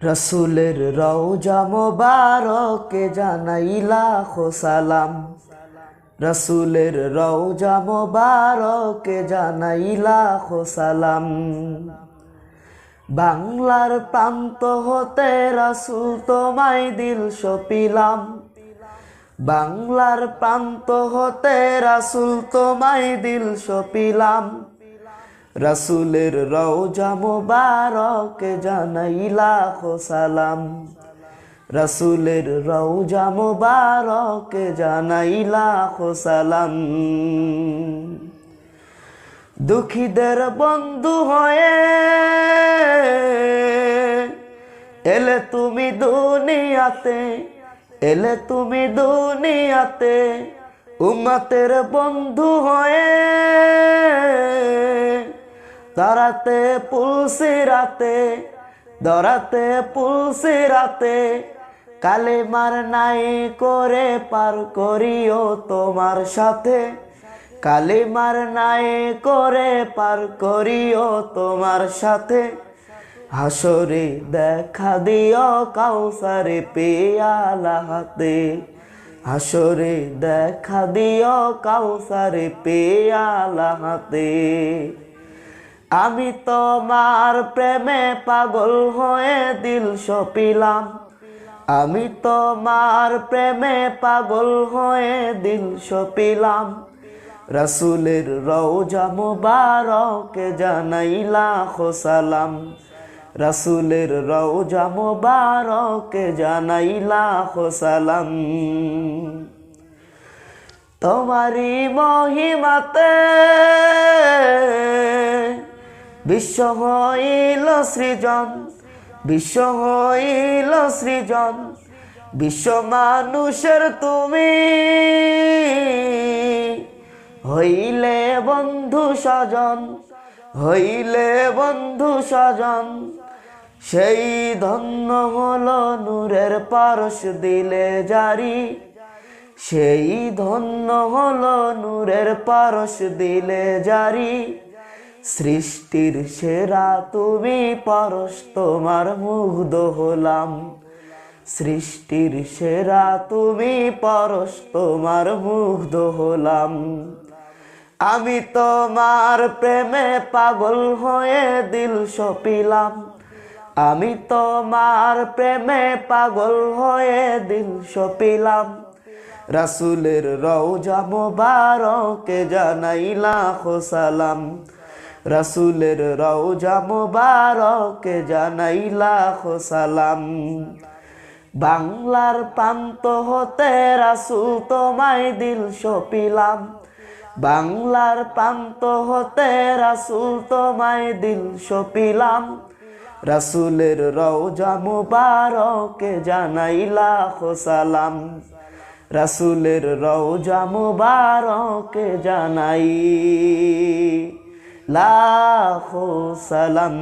রসুলের রওজা মোবারকে জানাই লাখো সালাম। রসুলের রওজা মোবারকে জানাই লাখো সালাম। বাংলার প্রান্ত হতে রাসূল তোমায় দিল সপিলাম। বাংলার প্রান্ত হতে রাসূল তোমায় দিল সপিলাম। রসুলের রওজা মোবারকে জানাই লাখো সালাম। রসুলের রওজা মোবারকে জানাই লাখো সালাম। দুঃখীদের বন্ধু হয়ে এলে তুমি দুনিয়াতে, এলে তুমি দুনিয়াতে। উম্মতের বন্ধু হয়ে দরাতে পুলসিরাতে, দরাতে পুলসিরাতে। কালেমার নাই করে পার করিও তোমার সাথে। কালেমার নাই করে পার করিও তোমার সাথে। হাসরে দেখা দিও কাউসারে পেয়ালা হাতে। হাসরে দেখা দিও কাউসারে পেয়ালা হাতে। আমি তোমার প্রেমে পাগল হয়ে দিল সপিলাম। আমি তোমার প্রেমে পাগল হয়ে দিল সপিলাম। রসুলের রওজা মোবারকে জানাই লাখো সালাম। রসুলের রওজা মোবারকে জানাই লাখো সালাম। তোমারি মহিমাতে বিশ্ব হইল সৃজন, বিশ্ব হইল সৃজন। বিশ্ব মানুষের তুমি হইলে বন্ধু স্বজন, হইলে বন্ধু স্বজন। সেই ধন্য হলো নূরের পরশ দিলে জারি। সেই ধন্য হলো নূরের পরশ দিলে জারি। সৃষ্টির সেরা তুমি পরশ তোমার মুগ্ধ হলাম। সৃষ্টির সেরা তুমি পরশ তোমার মুগ্ধ হলাম। আমি তোমার প্রেমে পাগল হয়ে দিল সপিলাম। আমি তোমার প্রেমে পাগল হয়ে দিল সপিলাম। রসুলের রওজা মোবারকে জানাই লাখো সালাম। রসুলের রওজা মোবারকে জানাই লাখো সালাম। বাংলার প্রান্ত হতে রাসূল তোমায় দিল সপিলাম। বাংলার প্রান্ত হতে রাসূল তোমায় দিল সপিলাম। রসুলের রওজা মোবারকে জানাই লাখো সালাম। রসুলের রওজা মোবারকে জানাই লাখো সালাম।